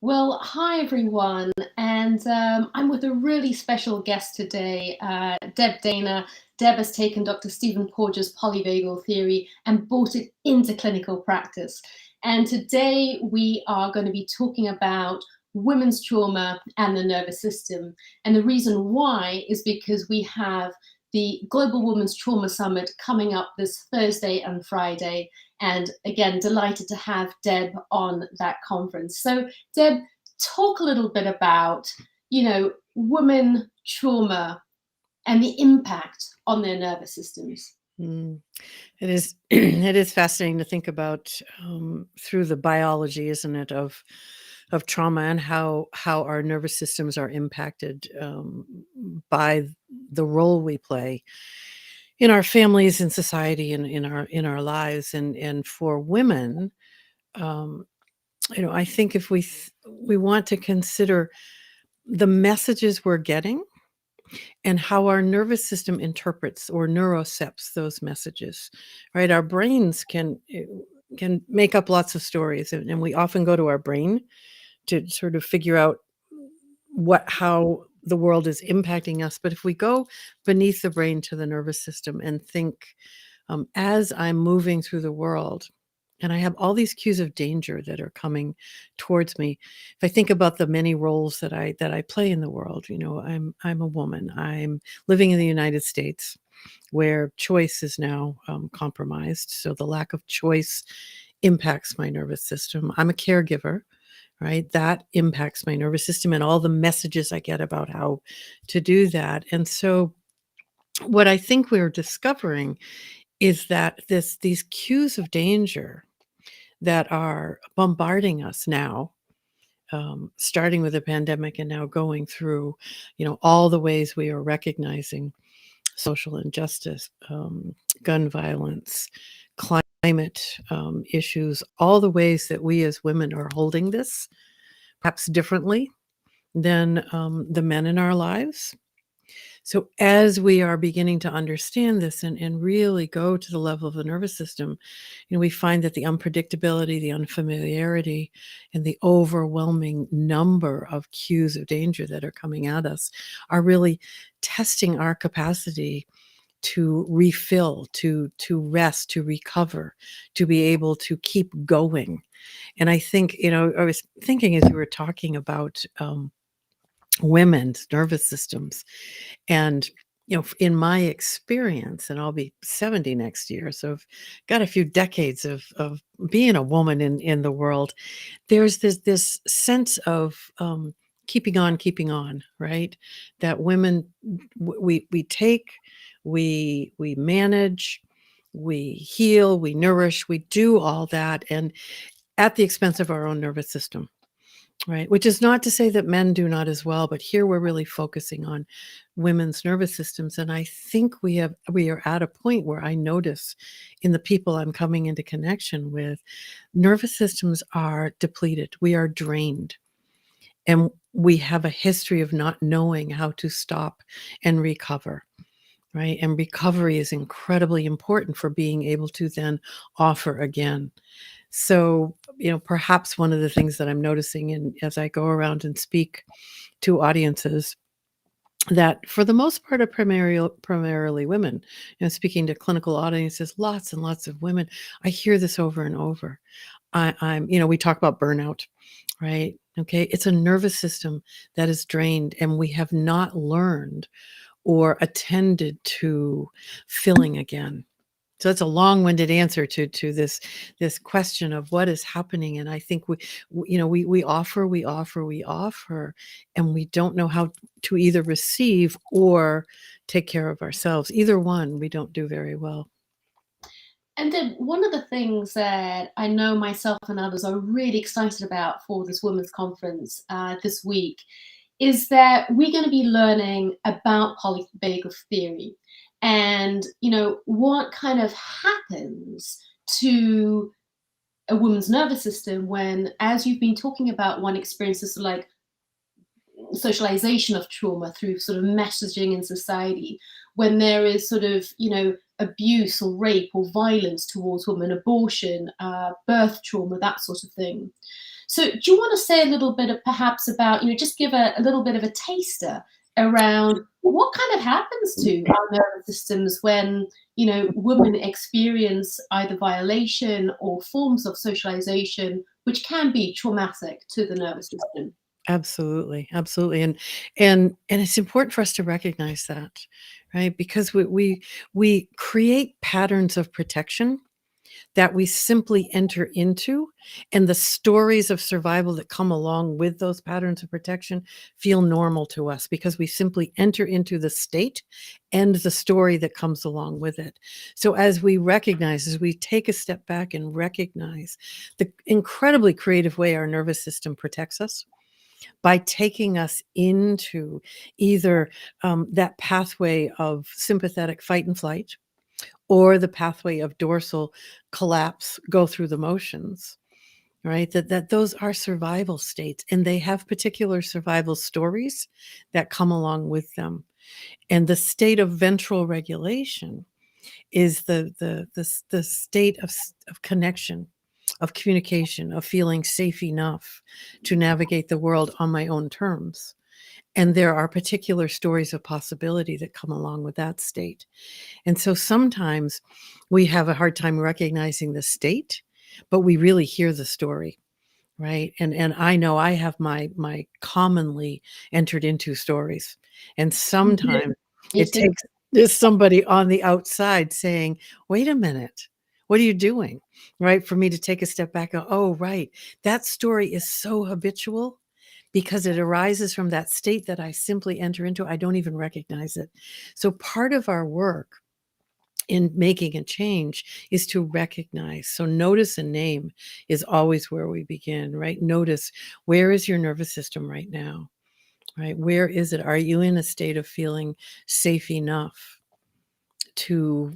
Well, hi everyone, and I'm with a really special guest today, Deb Dana. Deb has taken Dr. Stephen Porges' Polyvagal Theory and brought it into clinical practice. And today we are going to be talking about women's trauma and the nervous system. And the reason why is because we have the Global Women's Trauma Summit coming up this Thursday and Friday. And again, delighted to have Deb on that conference. So Deb, talk a little bit about, women trauma and the impact on their nervous systems. It is it is fascinating to think about through the biology, isn't it, of trauma and how our nervous systems are impacted by the role we play in our families, in society, and in our lives. And for women, I think if we want to consider the messages we're getting and how our nervous system interprets or neurocepts those messages, right? Our brains can make up lots of stories, and we often go to our brain to sort of figure out how the world is impacting us. But if we go beneath the brain to the nervous system and think, as I'm moving through the world, and I have all these cues of danger that are coming towards me. If I think about the many roles that I play in the world, I'm a woman. I'm living in the United States, where choice is now compromised. So the lack of choice impacts my nervous system. I'm a caregiver, right? That impacts my nervous system and all the messages I get about how to do that. And so what I think we're discovering is that these cues of danger that are bombarding us now, starting with the pandemic and now going through, all the ways we are recognizing social injustice, gun violence, climate issues, all the ways that we as women are holding this, perhaps differently than the men in our lives. So as we are beginning to understand this and really go to the level of the nervous system, we find that the unpredictability, the unfamiliarity, and the overwhelming number of cues of danger that are coming at us are really testing our capacity to refill, to rest, to recover, to be able to keep going. And I think, I was thinking as you were talking about women's nervous systems, and in my experience, and I'll be 70 next year, so I've got a few decades of being a woman in the world. There's this sense of keeping on, right? That women, we take, we manage, we heal, we nourish, we do all that, and at the expense of our own nervous system. Right. Which is not to say that men do not as well, but here we're really focusing on women's nervous systems. And I think we are at a point where I notice in the people I'm coming into connection with, nervous systems are depleted. We are drained. And we have a history of not knowing how to stop and recover. Right. And recovery is incredibly important for being able to then offer again. So, perhaps one of the things that I'm noticing as I go around and speak to audiences that for the most part are primarily women, speaking to clinical audiences, lots and lots of women, I hear this over and over. We talk about burnout, right? Okay. It's a nervous system that is drained, and we have not learned or attended to filling again. So that's a long-winded answer to this question of what is happening. And I think we offer, and we don't know how to either receive or take care of ourselves. Either one, we don't do very well. And then one of the things that I know myself and others are really excited about for this women's conference this week is that we're going to be learning about polyvagal theory and, what kind of happens to a woman's nervous system when, as you've been talking about, one experiences like socialization of trauma through sort of messaging in society, when there is sort of, abuse or rape or violence towards women, abortion, birth trauma, that sort of thing. So do you want to say a little bit of perhaps about, just give a little bit of a taster around what kind of happens to our nervous systems when, women experience either violation or forms of socialization, which can be traumatic to the nervous system? Absolutely, absolutely, and it's important for us to recognize that, right? Because we create patterns of protection that we simply enter into, and the stories of survival that come along with those patterns of protection feel normal to us because we simply enter into the state and the story that comes along with it. So as we take a step back and recognize the incredibly creative way our nervous system protects us by taking us into either that pathway of sympathetic fight and flight or the pathway of dorsal collapse, go through the motions, right? That those are survival states, and they have particular survival stories that come along with them. And the state of ventral regulation is the state of connection, of communication, of feeling safe enough to navigate the world on my own terms. And there are particular stories of possibility that come along with that state. And so sometimes we have a hard time recognizing the state, but we really hear the story, right? And I know I have my commonly entered into stories. And sometimes Me it too. takes there's somebody on the outside saying, "Wait a minute. What are you doing?" Right? For me to take a step back and go, "Oh, right. That story is so habitual because it arises from that state that I simply enter into. I don't even recognize it." So part of our work in making a change is to recognize. So notice and name is always where we begin, right? Notice, where is your nervous system right now, right? Where is it? Are you in a state of feeling safe enough to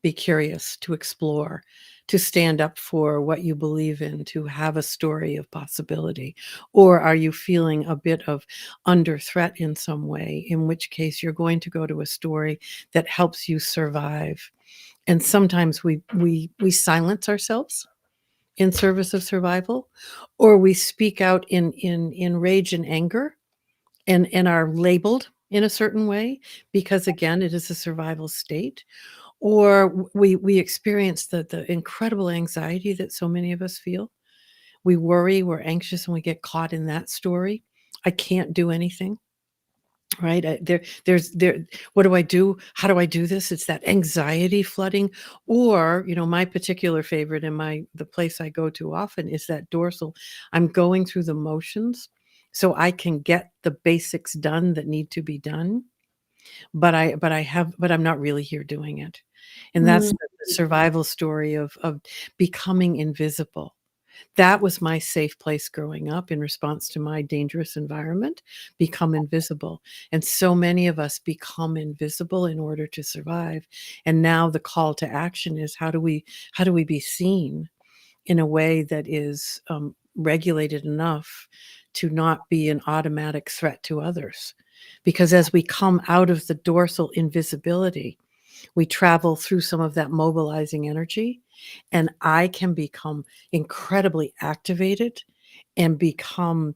be curious, to explore, to stand up for what you believe in, to have a story of possibility? Or are you feeling a bit of under threat in some way, in which case you're going to go to a story that helps you survive? And sometimes we silence ourselves in service of survival, or we speak out in rage and anger and are labeled in a certain way because, again, it is a survival state. Or we experience the incredible anxiety that so many of us feel. We worry, we're anxious, and we get caught in that story. I can't do anything. Right? There what do I do? How do I do this? It's that anxiety flooding. Or, my particular favorite and the place I go to often is that dorsal. I'm going through the motions so I can get the basics done that need to be done, but I'm not really here doing it. And that's Mm. the survival story of becoming invisible. That was my safe place growing up in response to my dangerous environment, become invisible. And so many of us become invisible in order to survive. And now the call to action is, how do we be seen in a way that is regulated enough to not be an automatic threat to others? Because as we come out of the dorsal invisibility, we travel through some of that mobilizing energy, and I can become incredibly activated and become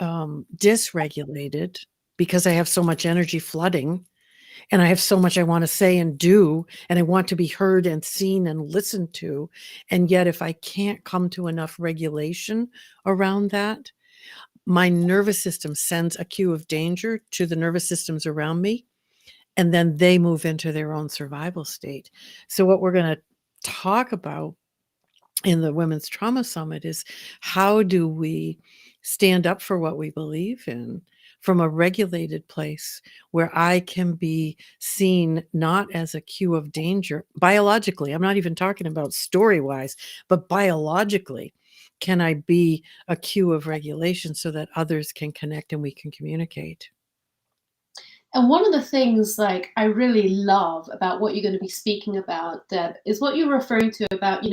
dysregulated because I have so much energy flooding and I have so much I want to say and do, and I want to be heard and seen and listened to. And yet, if I can't come to enough regulation around that, my nervous system sends a cue of danger to the nervous systems around me, and then they move into their own survival state. So what we're going to talk about in the Women's Trauma Summit is, how do we stand up for what we believe in from a regulated place where I can be seen not as a cue of danger biologically. I'm not even talking about story-wise, but biologically. Can I be a cue of regulation so that others can connect and we can communicate? And one of the things like I really love about what you're going to be speaking about, Deb, is what you're referring to about,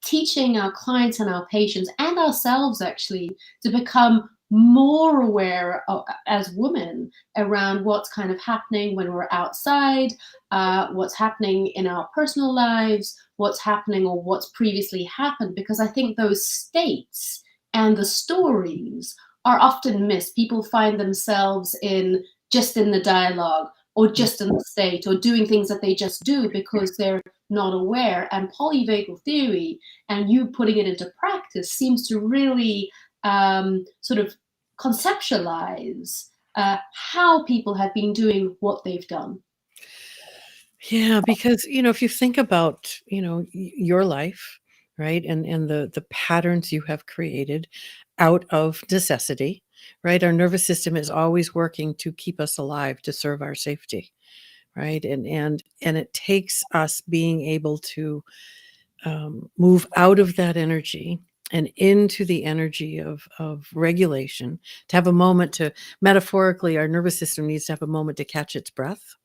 teaching our clients and our patients and ourselves actually to become more aware of, as women, around what's kind of happening when we're outside, what's happening in our personal lives, what's happening or what's previously happened. Because I think those states and the stories are often missed. People find themselves just in the dialogue, or just in the state, or doing things that they just do because they're not aware. And polyvagal theory, and you putting it into practice, seems to really sort of conceptualize how people have been doing what they've done. Yeah, because, if you think about, your life, right? And the patterns you have created out of necessity, right? Our nervous system is always working to keep us alive, to serve our safety, right? And it takes us being able to move out of that energy and into the energy of regulation, to have a moment to, metaphorically, our nervous system needs to have a moment to catch its breath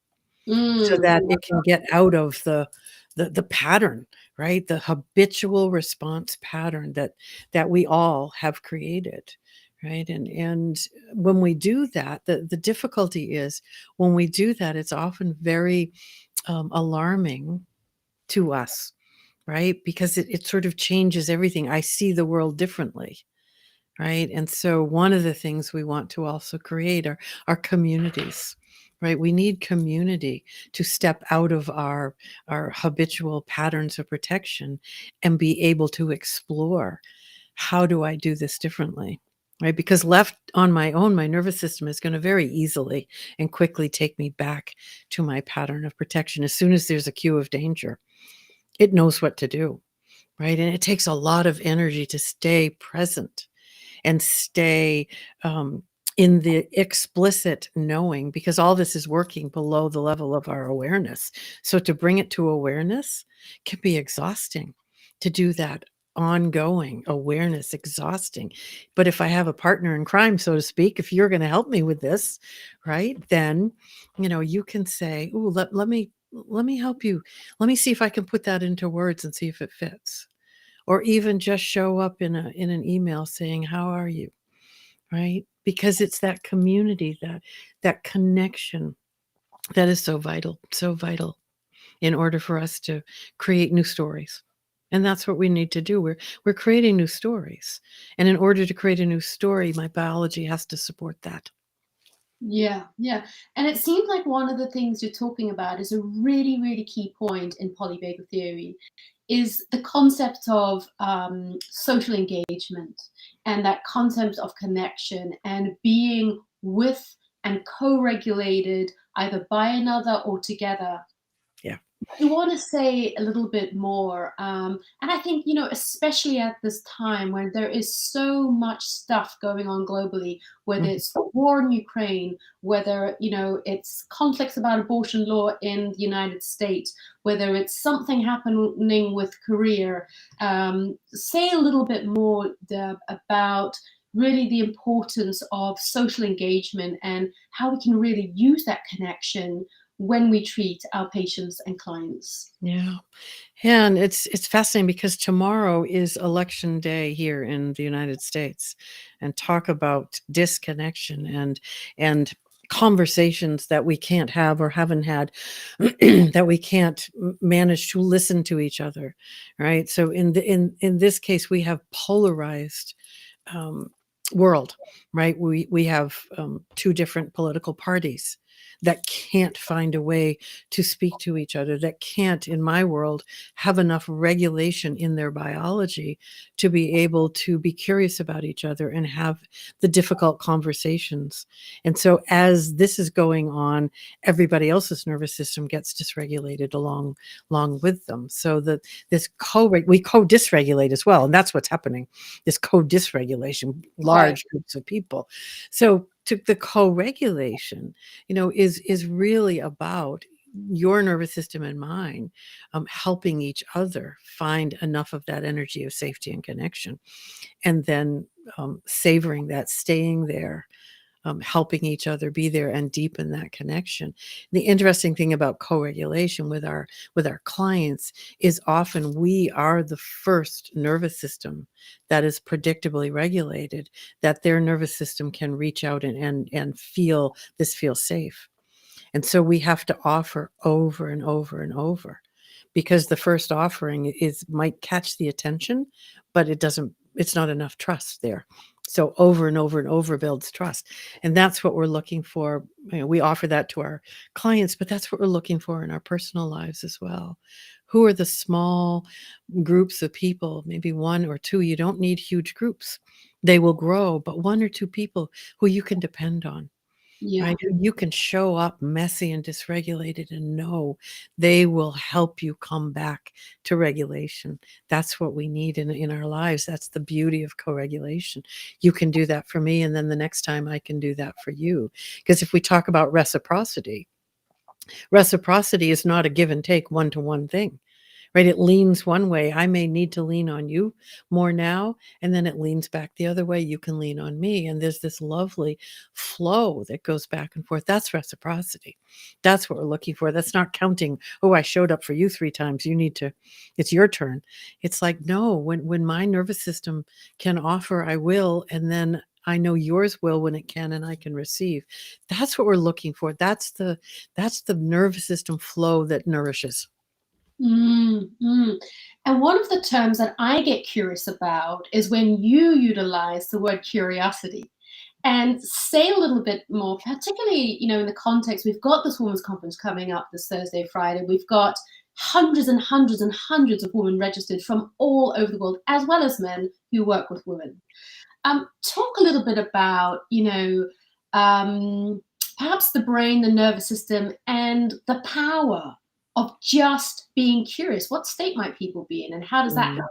so that it can get out of the pattern, right? The habitual response pattern that we all have created, right? And when we do that, the difficulty is, when we do that, it's often very alarming to us, right? Because it sort of changes everything. I see the world differently, right? And so one of the things we want to also create are communities, right? We need community to step out of our habitual patterns of protection and be able to explore, how do I do this differently? Right? Because left on my own, my nervous system is going to very easily and quickly take me back to my pattern of protection. As soon as there's a cue of danger, it knows what to do, right? And it takes a lot of energy to stay present and stay in the explicit knowing, because all this is working below the level of our awareness. So to bring it to awareness can be exhausting. To do that ongoing awareness, exhausting. But if I have a partner in crime, so to speak, if you're going to help me with this, right, then you can say, "Ooh, let me help you. Let me see if I can put that into words and see if it fits." Or even just show up in an email saying, "How are you?" Right? Because it's that community, that connection, that is so vital in order for us to create new stories. And that's what we need to do. We're creating new stories. And in order to create a new story, my biology has to support that. Yeah, yeah. And it seems like one of the things you're talking about is a really, really key point in polyvagal theory, is the concept of social engagement, and that concept of connection and being with and co-regulated either by another or together. Yeah. I want to say a little bit more. And I think, especially at this time when there is so much stuff going on globally, whether Mhm. it's the war in Ukraine, whether, it's conflicts about abortion law in the United States, whether it's something happening with Korea. Say a little bit more, Deb, about really the importance of social engagement and how we can really use that connection when we treat our patients and clients. Yeah. Yeah, and it's fascinating because tomorrow is election day here in the United States, and talk about disconnection and conversations that we can't have or haven't had, that we can't manage to listen to each other, right? So in this case, we have polarized um, world, right? We have two different political parties that can't find a way to speak to each other, that can't, in my world, have enough regulation in their biology to be able to be curious about each other and have the difficult conversations. And so as this is going on, everybody else's nervous system gets dysregulated along with them. So that this we co-dysregulate as well, and that's what's happening. This co-dysregulation, Right. large groups of people. So to the co-regulation, is really about your nervous system and mine helping each other find enough of that energy of safety and connection, and then savoring that, staying there, helping each other be there and deepen that connection. The interesting thing about co-regulation with our clients is often we are the first nervous system that is predictably regulated, that their nervous system can reach out and feel safe. And so we have to offer over and over and over, because the first offering might catch the attention, but it doesn't it's not enough trust there. So over and over and over builds trust. And that's what we're looking for. We offer that to our clients, but that's what we're looking for in our personal lives as well. Who are the small groups of people, maybe one or two? You don't need huge groups. They will grow, but one or two people who you can depend on. Yeah. Right? You can show up messy and dysregulated and know they will help you come back to regulation. That's what we need in our lives. That's the beauty of co-regulation. You can do that for me, and then the next time I can do that for you. Because if we talk about reciprocity is not a give and take one-to-one thing. Right? It leans one way. I may need to lean on you more now, and then it leans back the other way. You can lean on me. And there's this lovely flow that goes back and forth. That's reciprocity. That's what we're looking for. That's not counting, oh, I showed up for you 3 times. You need to, it's your turn. It's like, no, when my nervous system can offer, I will. And then I know yours will when it can, and I can receive. That's what we're looking for. That's the nervous system flow that nourishes. And one of the terms that I get curious about is when you utilize the word curiosity. And say a little bit more, particularly, in the context, we've got this women's conference coming up this Thursday, Friday. We've got hundreds and hundreds and hundreds of women registered from all over the world, as well as men who work with women. Talk a little bit about, perhaps the brain, the nervous system, and the power of just being curious. What state might people be in, and how does that go?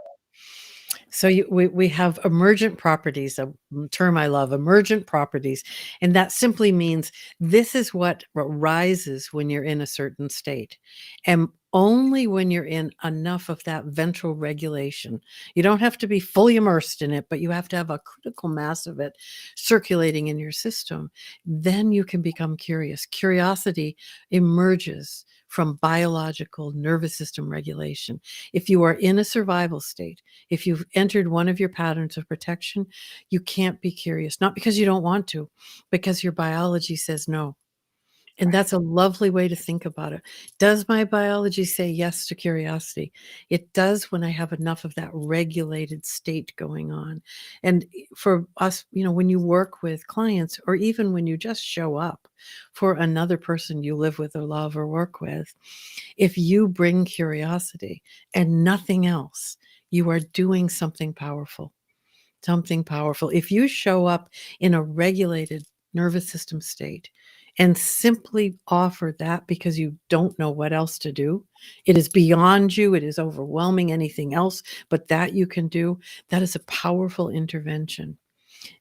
So we have emergent properties, a term I love, emergent properties. And that simply means this is what rises when you're in a certain state. And only when you're in enough of that ventral regulation. You don't have to be fully immersed in it, but you have to have a critical mass of it circulating in your system. Then you can become curious. Curiosity emerges from biological nervous system regulation. If you are in a survival state, if you've entered one of your patterns of protection, you can't be curious, not because you don't want to, because your biology says no. And that's a lovely way to think about it. Does my biology say yes to curiosity? It does when I have enough of that regulated state going on. And for us, when you work with clients, or even when you just show up for another person you live with or love or work with, if you bring curiosity and nothing else, you are doing something powerful. Something powerful. If you show up in a regulated nervous system state and simply offer that because you don't know what else to do, it is beyond you, it is overwhelming anything else, but that you can do, that is a powerful intervention.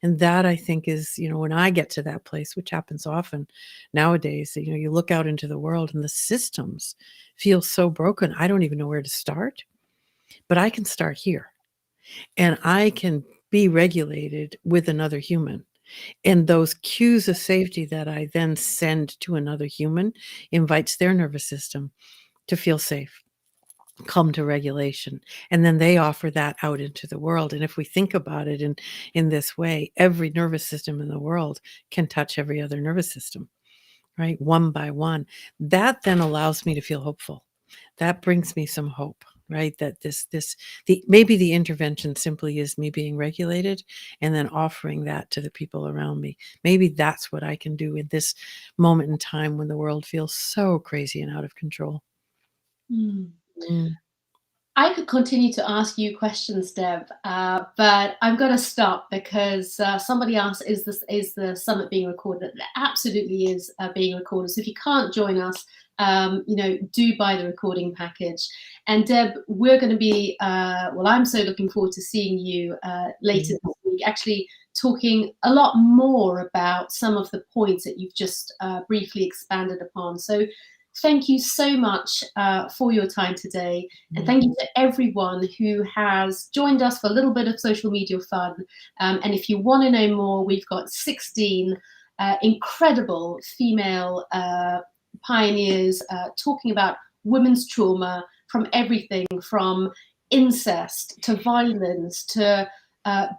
And that, I think, is, when I get to that place, which happens often nowadays, you look out into the world and the systems feel so broken. I don't even know where to start, but I can start here. And I can be regulated with another human. And those cues of safety that I then send to another human invites their nervous system to feel safe, come to regulation. And then they offer that out into the world. And if we think about it in this way, every nervous system in the world can touch every other nervous system, right? One by one. That then allows me to feel hopeful. That brings me some hope. Right, that maybe the intervention simply is me being regulated and then offering that to the people around me. Maybe that's what I can do in this moment in time when the world feels so crazy and out of control. Mm. I could continue to ask you questions, Deb, but I'm going to stop because somebody asked, "Is the summit being recorded?" It absolutely is being recorded. So if you can't join us, do buy the recording package. And Deb, we're going to be I'm so looking forward to seeing you later this week. Actually, talking a lot more about some of the points that you've just briefly expanded upon. So thank you so much for your time today. And thank you to everyone who has joined us for a little bit of social media fun. And if you want to know more, we've got 16 incredible female pioneers talking about women's trauma, from everything from incest to violence to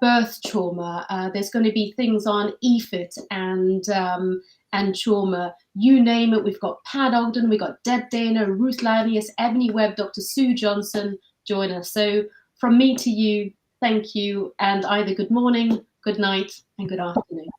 birth trauma. There's going to be things on EFIT and trauma, you name it. We've got Pat Ogden, we've got Deb Dana, Ruth Lanius, Ebony Webb, Dr. Sue Johnson join us. So from me to you, thank you, and either good morning, good night, and good afternoon.